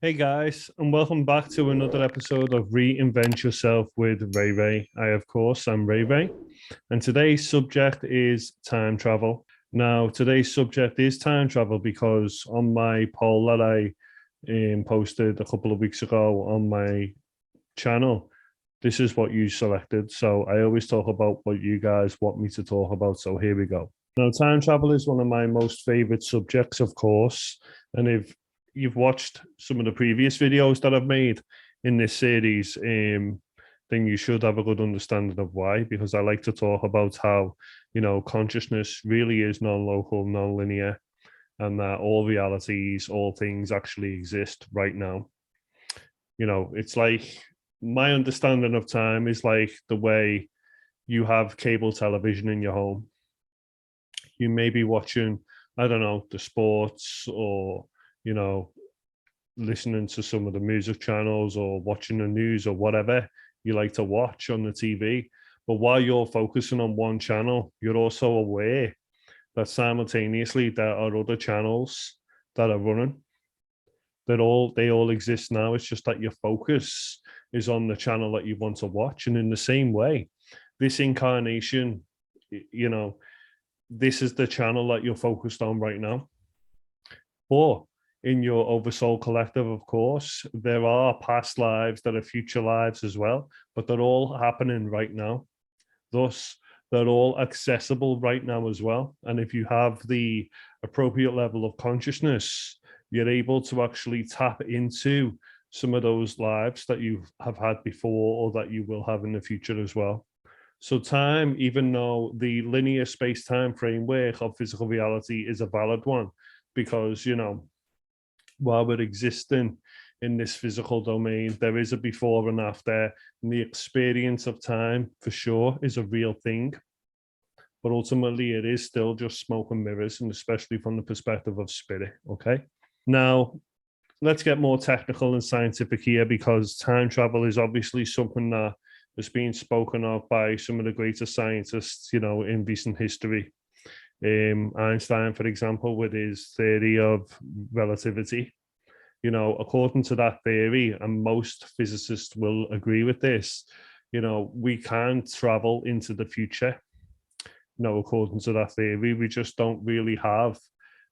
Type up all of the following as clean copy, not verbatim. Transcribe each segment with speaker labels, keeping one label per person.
Speaker 1: Hey guys, and welcome back to another episode of Reinvent Yourself with Ray Ray. Of course, I'm Ray Ray, and today's subject is time travel. Now, today's subject is time travel because on my poll that I posted a couple of weeks ago on my channel, this is what you selected. So I always talk about what you guys want me to talk about. So here we go. Now, time travel is one of my most favorite subjects, of course. And if you've watched some of the previous videos that I've made in this series, then you should have a good understanding of why, because I like to talk about how, consciousness really is non-local, non-linear, and that all realities, all things actually exist right now. It's like my understanding of time is like the way you have cable television in your home. You may be watching, I don't know, the sports or, you know, listening to some of the music channels or watching the news or whatever you like to watch on the TV. But while you're focusing on one channel, you're also aware that simultaneously there are other channels that are running. They all exist now. It's just that your focus is on the channel that you want to watch. And in the same way, this incarnation, you know, this is the channel that you're focused on right now. Or in your oversoul collective, of course, there are past lives that are future lives as well, but they're all happening right now. Thus, they're all accessible right now as well. And if you have the appropriate level of consciousness, you're able to actually tap into some of those lives that you have had before or that you will have in the future as well. So time, even though the linear space-time framework of physical reality is a valid one, because, while we're existing in this physical domain, there is a before and after, and the experience of time for sure is a real thing. But ultimately, it is still just smoke and mirrors, and especially from the perspective of spirit. Okay. Now, let's get more technical and scientific here because time travel is obviously something that has been spoken of by some of the greatest scientists, in recent history. Einstein, for example, with his theory of relativity, according to that theory, and most physicists will agree with this, we can travel into the future. According to that theory, we just don't really have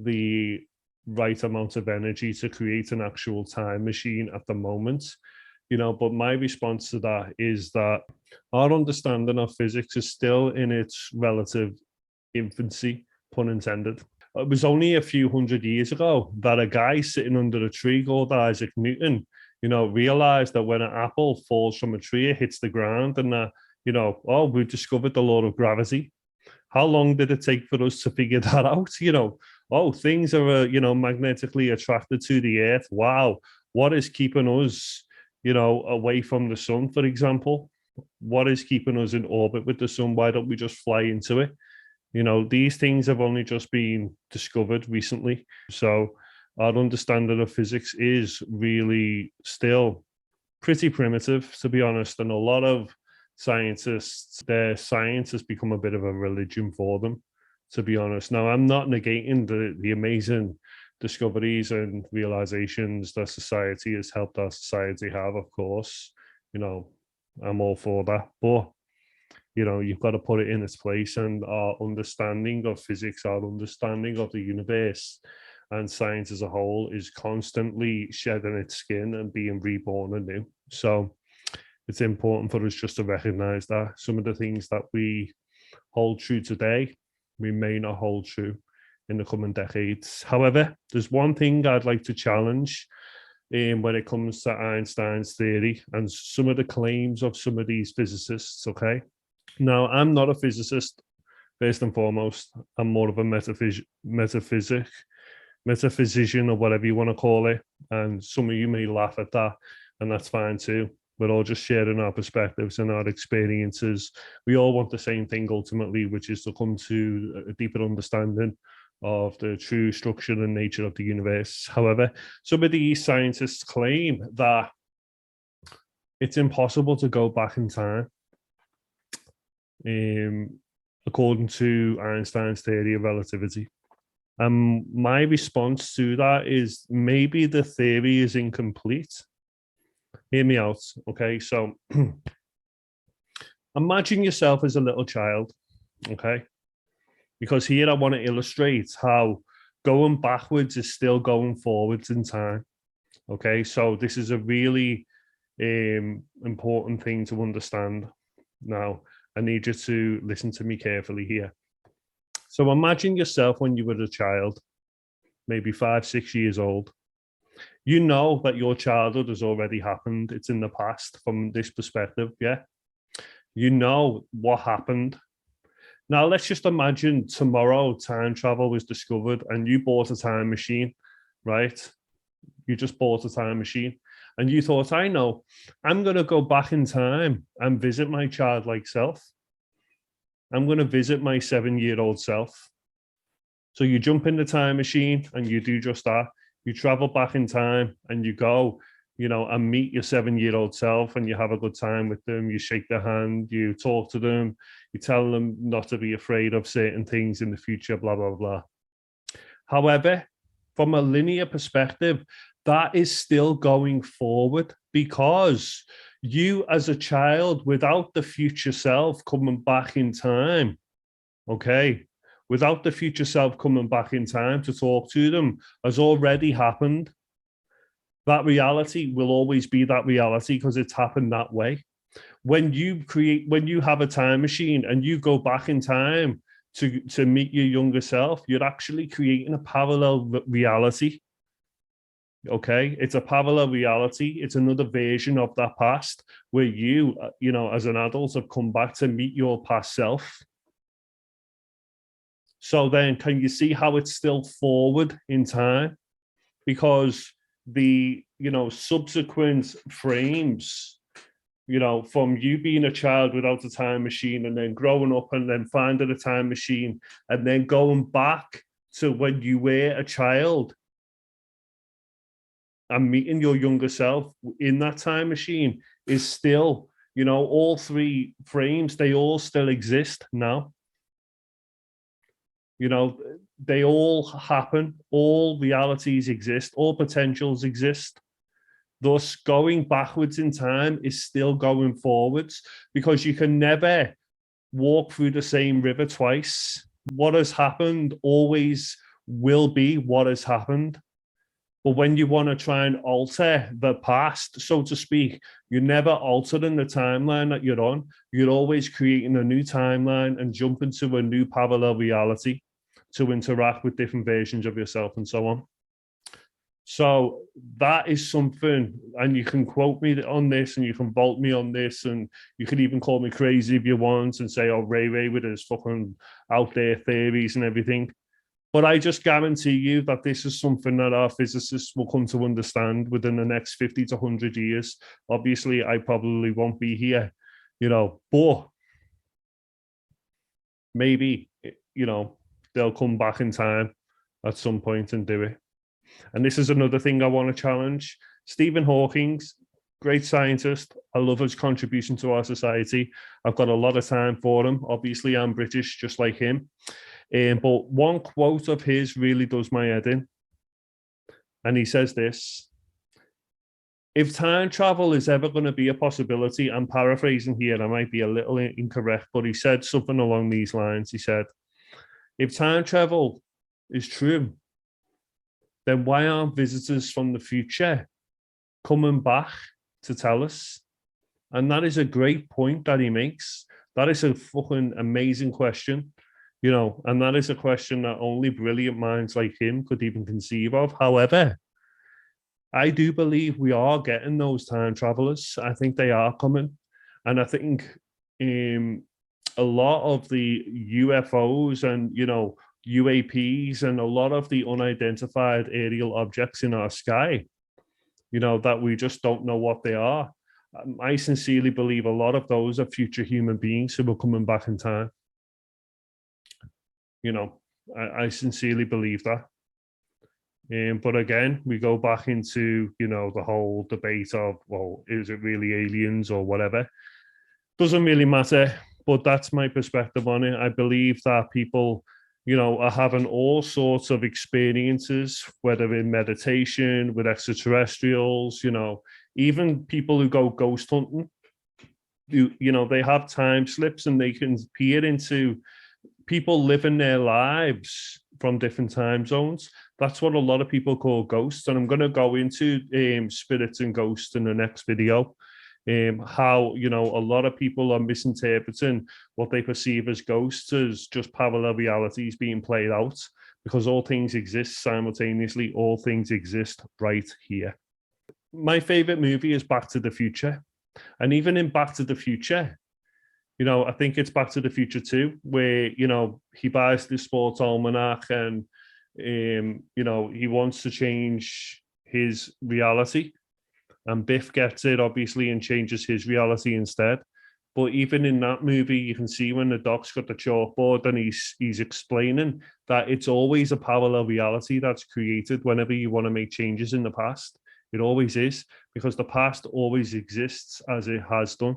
Speaker 1: the right amount of energy to create an actual time machine at the moment. But my response to that is that our understanding of physics is still in its relative infancy, pun intended. It was only a few hundred years ago that a guy sitting under a tree called Isaac Newton, realized that when an apple falls from a tree, it hits the ground, and oh, we've discovered the law of gravity. How long did it take for us to figure that out? Oh, things are, magnetically attracted to the earth. Wow. What is keeping us, away from the sun, for example? What is keeping us in orbit with the sun? Why don't we just fly into it? These things have only just been discovered recently. So our understanding of physics is really still pretty primitive, to be honest. And a lot of scientists, their science has become a bit of a religion for them, to be honest. Now, I'm not negating the amazing discoveries and realizations that society has helped our society have, of course. I'm all for that. But you've got to put it in its place, and our understanding of physics, our understanding of the universe and science as a whole is constantly shedding its skin and being reborn anew. So it's important for us just to recognize that some of the things that we hold true today, we may not hold true in the coming decades. However, there's one thing I'd like to challenge when it comes to Einstein's theory and some of the claims of some of these physicists, okay? Now, I'm not a physicist, first and foremost. I'm more of a metaphysician or whatever you want to call it. And some of you may laugh at that, and that's fine too. We're all just sharing our perspectives and our experiences. We all want the same thing ultimately, which is to come to a deeper understanding of the true structure and nature of the universe. However, some of these scientists claim that it's impossible to go back in time. According to Einstein's theory of relativity. My response to that is maybe the theory is incomplete. Hear me out, okay? So imagine yourself as a little child, okay? Because here I want to illustrate how going backwards is still going forwards in time, okay? So this is a really important thing to understand. Now, I need you to listen to me carefully here. So imagine yourself when you were a child, maybe 5, 6 years old. You know that your childhood has already happened. It's in the past from this perspective, yeah? You know what happened. Now, let's just imagine tomorrow time travel was discovered and you bought a time machine, right? You just bought a time machine and you thought, I know, I'm going to go back in time and visit my childlike self. I'm going to visit my 7-year-old self. So you jump in the time machine and you do just that. You travel back in time and you go, and meet your 7-year-old self and you have a good time with them. You shake their hand, you talk to them, you tell them not to be afraid of certain things in the future, blah, blah, blah. However, from a linear perspective, that is still going forward because you as a child without the future self coming back in time, okay, without the future self coming back in time to talk to them has already happened. That reality will always be that reality because it's happened that way. When you have a time machine and you go back in time to meet your younger self, you're actually creating a parallel reality. Okay, it's a parallel reality. It's another version of that past where you as an adult have come back to meet your past self. So then can you see how it's still forward in time? Because the subsequent frames, from you being a child without a time machine and then growing up and then finding a time machine and then going back to when you were a child and meeting your younger self in that time machine is still, all 3 frames, they all still exist now. They all happen, all realities exist, all potentials exist. Thus, going backwards in time is still going forwards because you can never walk through the same river twice. What has happened always will be what has happened. But when you want to try and alter the past, so to speak, you're never altering the timeline that you're on. You're always creating a new timeline and jumping to a new parallel reality to interact with different versions of yourself and so on. So that is something, and you can quote me on this and you can vote me on this and you can even call me crazy if you want and say, oh, Ray with his fucking out there theories and everything. But I just guarantee you that this is something that our physicists will come to understand within the next 50 to 100 years. Obviously, I probably won't be here, but maybe, they'll come back in time at some point and do it. And this is another thing I want to challenge. Stephen Hawking, great scientist. I love his contribution to our society. I've got a lot of time for him. Obviously, I'm British, just like him. But one quote of his really does my head in. And he says this: if time travel is ever going to be a possibility, I'm paraphrasing here, I might be a little incorrect, but he said something along these lines. He said, if time travel is true, then why aren't visitors from the future coming back to tell us? And that is a great point that he makes. That is a fucking amazing question, and that is a question that only brilliant minds like him could even conceive of. However, I do believe we are getting those time travelers. I think they are coming. And I think a lot of the UFOs and, UAPs and a lot of the unidentified aerial objects in our sky, that we just don't know what they are. I sincerely believe a lot of those are future human beings who are coming back in time. I sincerely believe that. But again, we go back into, the whole debate of, well, is it really aliens or whatever? Doesn't really matter, but that's my perspective on it. I believe that people are having all sorts of experiences, whether in meditation, with extraterrestrials, even people who go ghost hunting, they have time slips and they can peer into people living their lives from different time zones. That's what a lot of people call ghosts. And I'm going to go into spirits and ghosts in the next video. How a lot of people are misinterpreting what they perceive as ghosts as just parallel realities being played out, because all things exist simultaneously. All things exist right here. My favorite movie is Back to the Future, and even in Back to the Future, I think it's Back to the Future 2, where he buys the sports almanac and he wants to change his reality. And Biff gets it, obviously, and changes his reality instead. But even in that movie, you can see when the doc's got the chalkboard and he's explaining that it's always a parallel reality that's created whenever you want to make changes in the past. It always is, because the past always exists as it has done.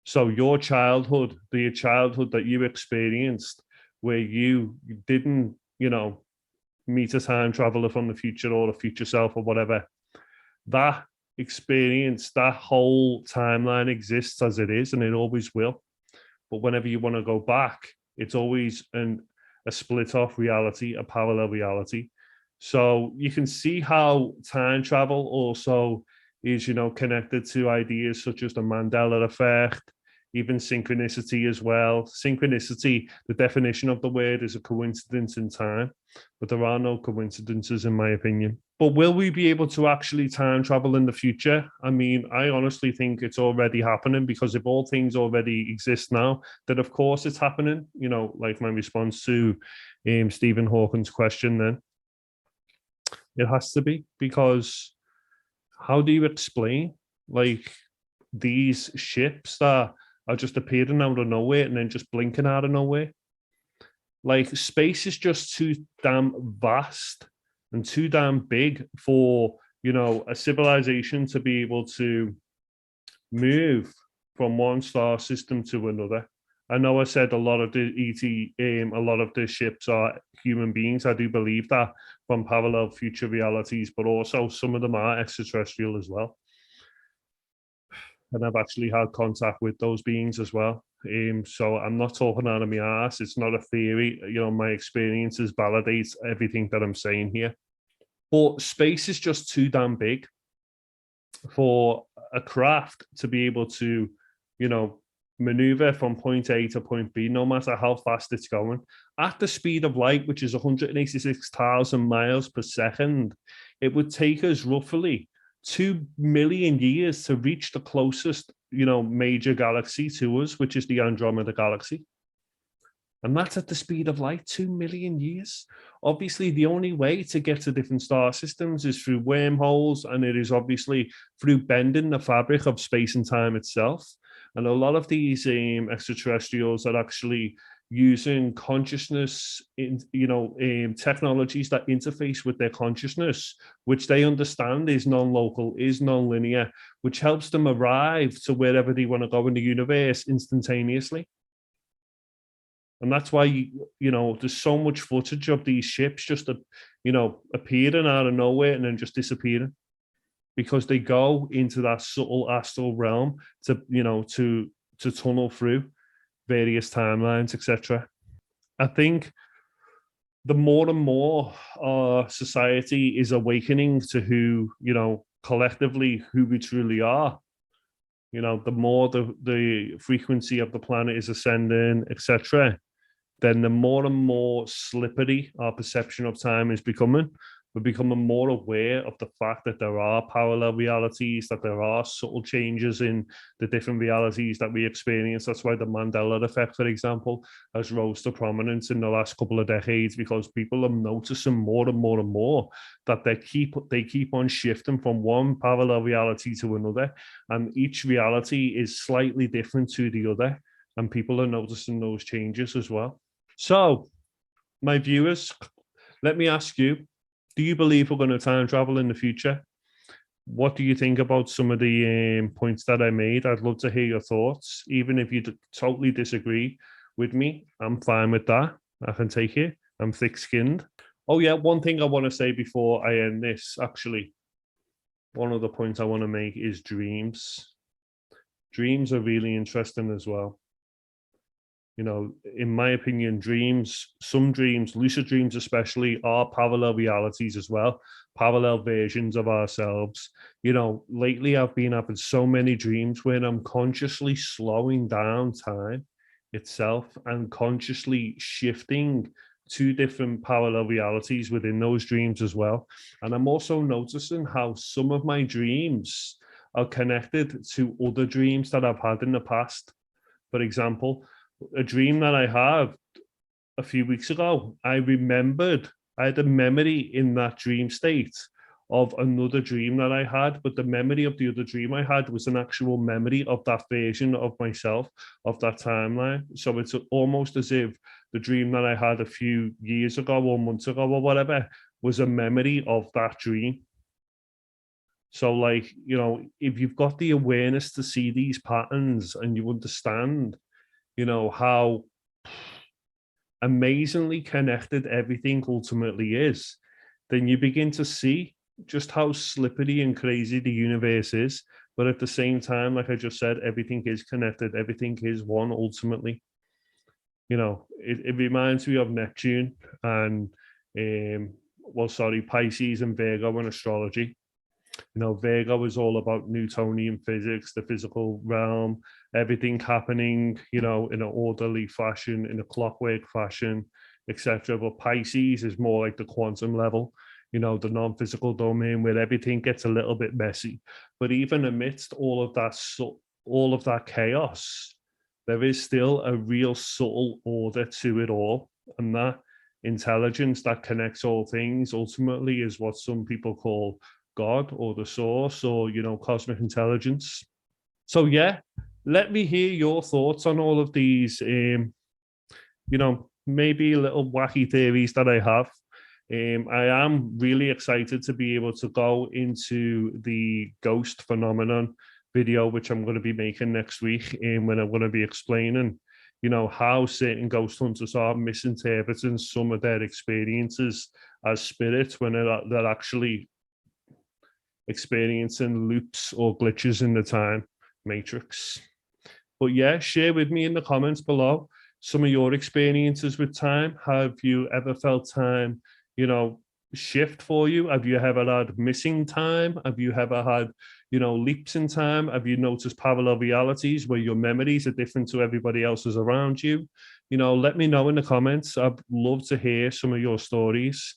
Speaker 1: So your childhood, the childhood that you experienced, where you didn't, meet a time traveler from the future or the future self or whatever, that experience, that whole timeline exists as it is, and it always will. But whenever you want to go back, it's always a split off reality, a parallel reality. So you can see how time travel also is, connected to ideas such as the Mandela effect, even synchronicity as well. Synchronicity, the definition of the word is a coincidence in time, but there are no coincidences in my opinion. But will we be able to actually time travel in the future? I mean, I honestly think it's already happening, because if all things already exist now, then of course it's happening, like my response to Stephen Hawking's question then. It has to be, because how do you explain these ships that are just appearing out of nowhere and then just blinking out of nowhere? Space is just too damn vast and too damn big for, a civilization to be able to move from one star system to another. I know I said a lot of the a lot of the ships are human beings. I do believe that, from parallel future realities, but also some of them are extraterrestrial as well. And I've actually had contact with those beings as well. So I'm not talking out of my ass. It's not a theory. My experiences validates everything that I'm saying here. But space is just too damn big for a craft to be able to, maneuver from point A to point B, no matter how fast it's going. At the speed of light, which is 186,000 miles per second, it would take us roughly 2 million years to reach the closest, major galaxy to us, which is the Andromeda Galaxy. And that's at the speed of light, 2 million years. Obviously, the only way to get to different star systems is through wormholes, and it is obviously through bending the fabric of space and time itself. And a lot of these extraterrestrials are actually using consciousness in, technologies that interface with their consciousness, which they understand is non-local, is non-linear, which helps them arrive to wherever they want to go in the universe instantaneously. And that's why, there's so much footage of these ships just, appearing out of nowhere and then just disappearing, because they go into that subtle astral realm to tunnel through various timelines, etc. I think the more and more our society is awakening to who, collectively who we truly are, the more the frequency of the planet is ascending, etc., then the more and more slippery our perception of time is becoming. We're becoming more aware of the fact that there are parallel realities, that there are subtle changes in the different realities that we experience. That's why the Mandela effect, for example, has rose to prominence in the last couple of decades, because people are noticing more and more and more that they keep on shifting from one parallel reality to another, and each reality is slightly different to the other, and people are noticing those changes as well. So, my viewers, let me ask you, do you believe we're going to time travel in the future? What do you think about some of the points that I made? I'd love to hear your thoughts. Even if you totally disagree with me, I'm fine with that. I can take it. I'm thick-skinned. Oh yeah, one thing I want to say before I end this, actually, one other point I want to make is dreams. Dreams are really interesting as well. You know, in my opinion, dreams, some dreams, lucid dreams especially, are parallel realities as well, parallel versions of ourselves. You know, lately I've been having so many dreams when I'm consciously slowing down time itself and consciously shifting to different parallel realities within those dreams as well. And I'm also noticing how some of my dreams are connected to other dreams that I've had in the past. For example, a dream that I had a few weeks ago, I remembered, I had a memory in that dream state of another dream that I had, but the memory of the other dream I had was an actual memory of that version of myself, of that timeline. So it's almost as if the dream that I had a few years ago or months ago or whatever was a memory of that dream. So, like, you know, if you've got the awareness to see these patterns and you understand, you know, how amazingly connected everything ultimately is, then you begin to see just how slippery and crazy the universe is. But at the same time, like I just said, everything is connected, everything is one ultimately. You know, it reminds me of Neptune and, well, sorry, Pisces and Virgo in astrology. You know, Virgo is all about Newtonian physics, the physical realm, everything happening, you know, in an orderly fashion, in a clockwork fashion, etc. But Pisces is more like the quantum level, you know, the non-physical domain where everything gets a little bit messy. But even amidst all of that chaos, there is still a real subtle order to it all, and that intelligence that connects all things ultimately is what some people call God or the source, or, you know, cosmic intelligence. So yeah, let me hear your thoughts on all of these, you know, maybe little wacky theories that I have. I am really excited to be able to go into the ghost phenomenon video, which I'm going to be making next week, when I'm going to be explaining, you know, how certain ghost hunters are misinterpreting some of their experiences as spirits when they're actually experiencing loops or glitches in the time matrix. But yeah, share with me in the comments below some of your experiences with time. Have you ever felt time, you know, shift for you? Have you ever had missing time? Have you ever had, you know, leaps in time? Have you noticed parallel realities where your memories are different to everybody else's around you? You know, let me know in the comments. I'd love to hear some of your stories.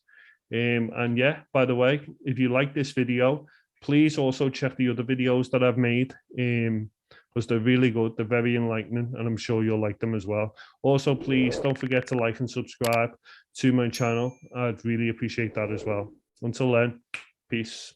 Speaker 1: And yeah, by the way, if you like this video, please also check the other videos that I've made, because they're really good. They're very enlightening, and I'm sure you'll like them as well. Also, please don't forget to like and subscribe to my channel. I'd really appreciate that as well. Until then, peace.